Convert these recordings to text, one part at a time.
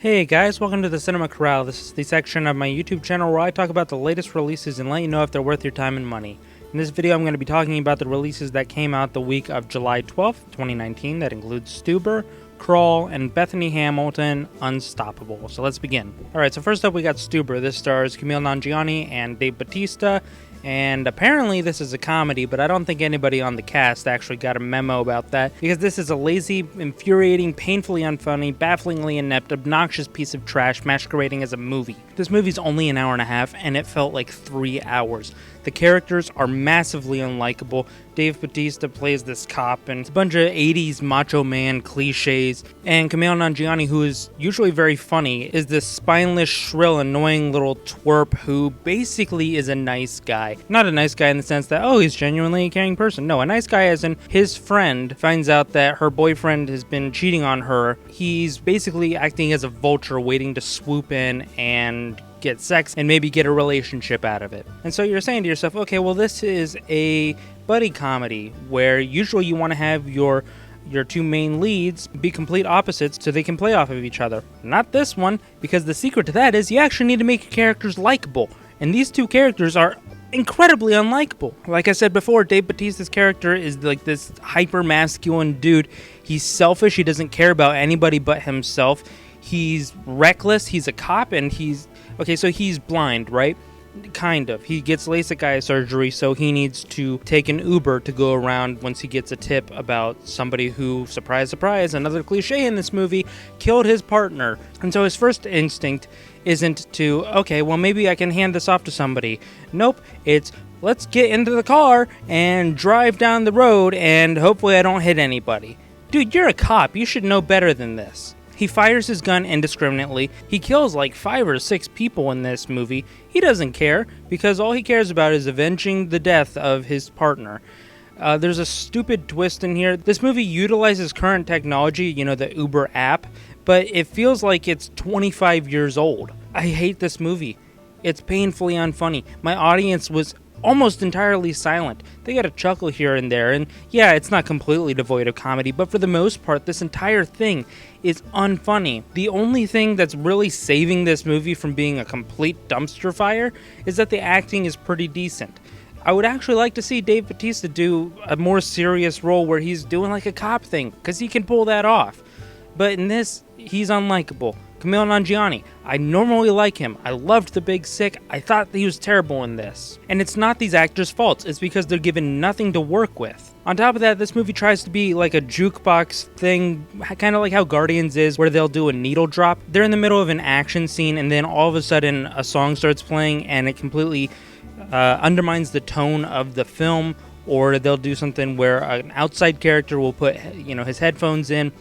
Hey guys, welcome to the Cinema Corral. This is the section of my YouTube channel where I talk about the latest releases and let you know if they're worth your time and money. In this video I'm going to be talking about the releases that came out the week of July 12th, 2019. That includes Stuber, Crawl, and Bethany Hamilton, Unstoppable. So let's begin. Alright, so first up we got Stuber. This stars Kumail Nanjiani and Dave Bautista. And apparently this is a comedy, but I don't think anybody on the cast actually got a memo about that, because this is a lazy, infuriating, painfully unfunny, bafflingly inept, obnoxious piece of trash masquerading as a movie. This movie's only an hour and a half, and it felt like 3 hours. The characters are massively unlikable. Dave Bautista plays this cop, and it's a bunch of 80s macho man cliches. And Kumail Nanjiani, who is usually very funny, is this spineless, shrill, annoying little twerp who basically is a nice guy. Not a nice guy in the sense that, oh, he's genuinely a caring person. No, a nice guy as in his friend finds out that her boyfriend has been cheating on her. He's basically acting as a vulture waiting to swoop in and get sex and maybe get a relationship out of it. And so you're saying to yourself, okay, well, this is a buddy comedy where usually you want to have your two main leads be complete opposites so they can play off of each other. Not this one, because the secret to that is you actually need to make your characters likable. And these two characters are incredibly unlikable. Like I said before, Dave Bautista's character is like this hyper-masculine dude. He's selfish, he doesn't care about anybody but himself. He's reckless, he's a cop, and he's blind, right? Kind of. He gets LASIK eye surgery, so he needs to take an Uber to go around once he gets a tip about somebody who, surprise, surprise, another cliche in this movie, killed his partner. And so his first instinct isn't to, okay, well, maybe I can hand this off to somebody. Nope, it's, let's get into the car and drive down the road and hopefully I don't hit anybody. Dude, you're a cop. You should know better than this. He fires his gun indiscriminately. He kills like 5 or 6 people in this movie. He doesn't care, because all he cares about is avenging the death of his partner. There's a stupid twist in here. This movie utilizes current technology, the Uber app, but it feels like it's 25 years old. I hate this movie. It's painfully unfunny. My audience was almost entirely silent. They got a chuckle here and there, and yeah, it's not completely devoid of comedy, but for the most part, this entire thing is unfunny. The only thing that's really saving this movie from being a complete dumpster fire is that the acting is pretty decent. I would actually like to see Dave Bautista do a more serious role where he's doing like a cop thing, because he can pull that off. But in this, he's unlikable. Kumail Nanjiani, I normally like him. I loved The Big Sick. I thought he was terrible in this. And it's not these actors' faults. It's because they're given nothing to work with. On top of that, this movie tries to be like a jukebox thing, kind of like how Guardians is, where they'll do a needle drop. They're in the middle of an action scene, and then all of a sudden a song starts playing, and it completely undermines the tone of the film. Or they'll do something where an outside character will put his headphones in,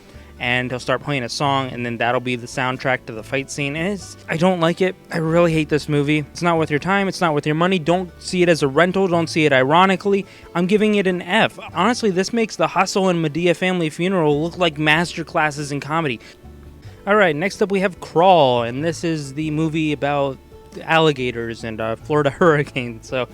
and he'll start playing a song, and then that'll be the soundtrack to the fight scene. And I don't like it. I really hate this movie. It's not worth your time. It's not worth your money. Don't see it as a rental. Don't see it ironically. I'm giving it an F. Honestly, this makes The Hustle and Medea Family Funeral look like masterclasses in comedy. Alright, next up we have Crawl, and this is the movie about alligators and Florida hurricane. So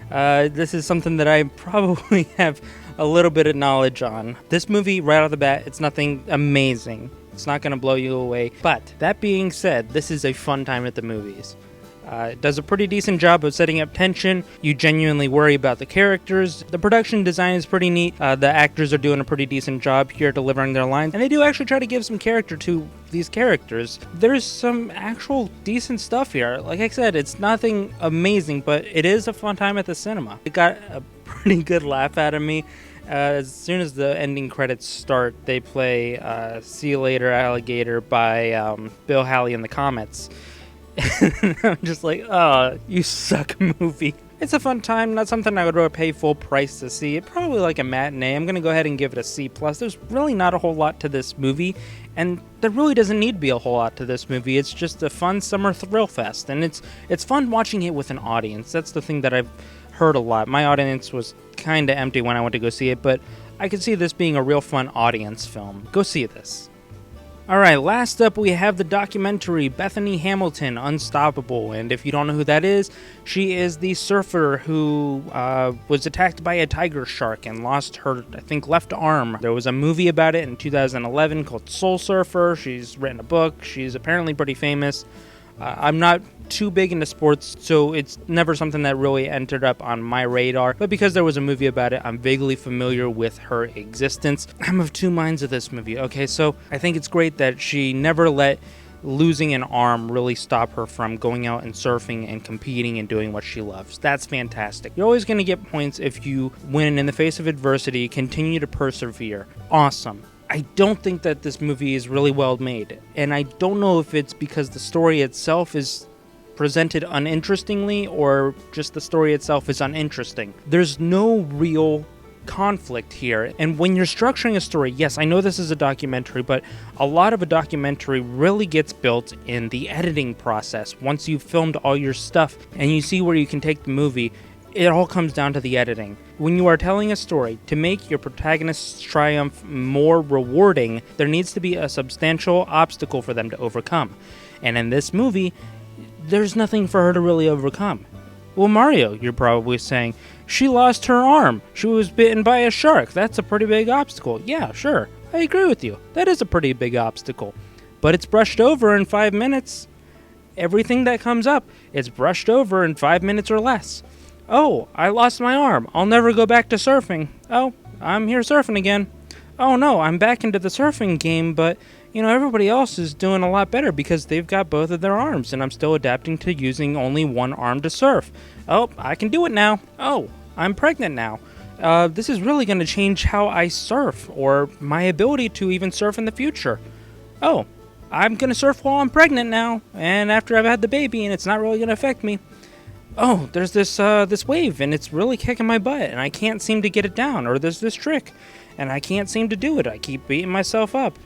this is something that I probably have a little bit of knowledge on. This movie, right off the bat, it's nothing amazing. It's not going to blow you away. But that being said, this is a fun time at the movies. It does a pretty decent job of setting up tension. You genuinely worry about the characters. The production design is pretty neat. The actors are doing a pretty decent job here delivering their lines. And they do actually try to give some character to these characters. There's some actual decent stuff here. Like I said, it's nothing amazing, but it is a fun time at the cinema. It got a pretty good laugh out of me. As soon as the ending credits start, they play See You Later, Alligator by Bill Haley and the Comets. I'm just like, oh, you suck, movie. It's a fun time, not something I would really pay full price to see. It probably like a matinee. I'm going to go ahead and give it a C+. There's really not a whole lot to this movie, and there really doesn't need to be a whole lot to this movie. It's just a fun summer thrill fest, and it's fun watching it with an audience. That's the thing that I've heard a lot. My audience was kind of empty when I went to go see it, but I could see this being a real fun audience film. Go see this. Alright, last up we have the documentary Bethany Hamilton, Unstoppable, and if you don't know who that is, she is the surfer who was attacked by a tiger shark and lost her, I think, left arm. There was a movie about it in 2011 called Soul Surfer. She's written a book. She's apparently pretty famous. I'm not too big into sports, so it's never something that really entered up on my radar, but because there was a movie about it, I'm vaguely familiar with her existence. I'm of two minds of this movie. Okay, so I think it's great that she never let losing an arm really stop her from going out and surfing and competing and doing what she loves. That's fantastic. You're always going to get points if you win in the face of adversity, continue to persevere. Awesome. I don't think that this movie is really well made, and I don't know if it's because the story itself is presented uninterestingly or just the story itself is uninteresting. There's no real conflict here, and when you're structuring a story, yes, I know this is a documentary, but a lot of a documentary really gets built in the editing process. Once you've filmed all your stuff and you see where you can take the movie, it all comes down to the editing. When you are telling a story, to make your protagonist's triumph more rewarding, there needs to be a substantial obstacle for them to overcome. And in this movie, there's nothing for her to really overcome. Well, Mario, you're probably saying, she lost her arm. She was bitten by a shark. That's a pretty big obstacle. Yeah, sure. I agree with you. That is a pretty big obstacle. But it's brushed over in 5 minutes. Everything that comes up, it's brushed over in 5 minutes or less. Oh, I lost my arm. I'll never go back to surfing. Oh, I'm here surfing again. Oh no, I'm back into the surfing game, but, everybody else is doing a lot better because they've got both of their arms, and I'm still adapting to using only one arm to surf. Oh, I can do it now. Oh, I'm pregnant now. This is really going to change how I surf, or my ability to even surf in the future. Oh, I'm going to surf while I'm pregnant now, and after I've had the baby, and it's not really going to affect me. Oh, there's this wave, and it's really kicking my butt, and I can't seem to get it down. Or there's this trick, and I can't seem to do it. I keep beating myself up.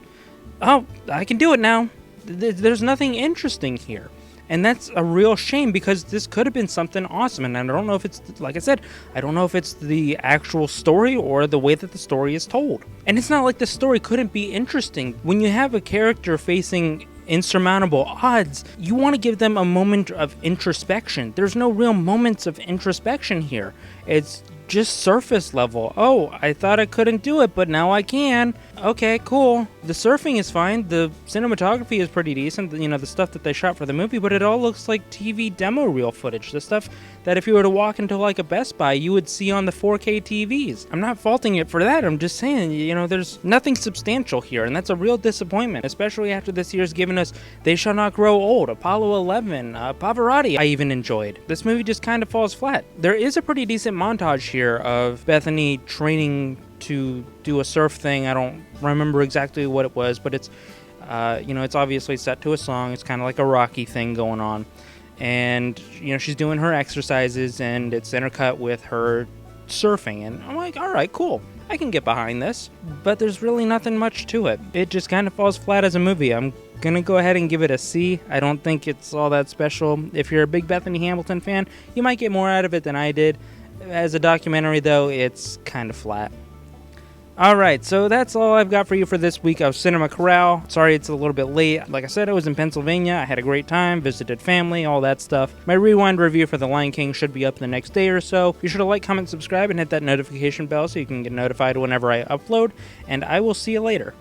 Oh, I can do it now. There's nothing interesting here. And that's a real shame because this could have been something awesome. And I don't know if it's, like I said, I don't know if it's the actual story or the way that the story is told. And it's not like the story couldn't be interesting. When you have a character facing insurmountable odds, you want to give them a moment of introspection. There's no real moments of introspection here. It's just surface level. Oh, I thought I couldn't do it, but now I can. Okay, cool. The surfing is fine. The cinematography is pretty decent, the stuff that they shot for the movie, but it all looks like TV demo reel footage. The stuff that if you were to walk into like a Best Buy, you would see on the 4K TVs. I'm not faulting it for that. I'm just saying, there's nothing substantial here, and that's a real disappointment, especially after this year's given us They Shall Not Grow Old, Apollo 11, Pavarotti I even enjoyed. This movie just kind of falls flat. There is a pretty decent montage here of Bethany training to do a surf thing. I don't remember exactly what it was, but it's it's obviously set to a song. It's kind of like a Rocky thing going on, and she's doing her exercises, and it's intercut with her surfing, and I'm like, all right, cool, I can get behind this. But there's really nothing much to it. It just kind of falls flat as a movie. I'm gonna go ahead and give it a C. I don't think it's all that special. If you're a big Bethany Hamilton fan, you might get more out of it than I did. As a documentary, though, it's kind of flat. Alright, so that's all I've got for you for this week of Cinema Corral. Sorry it's a little bit late. Like I said, I was in Pennsylvania. I had a great time, visited family, all that stuff. My rewind review for The Lion King should be up the next day or so. Be sure to like, comment, subscribe, and hit that notification bell so you can get notified whenever I upload. And I will see you later.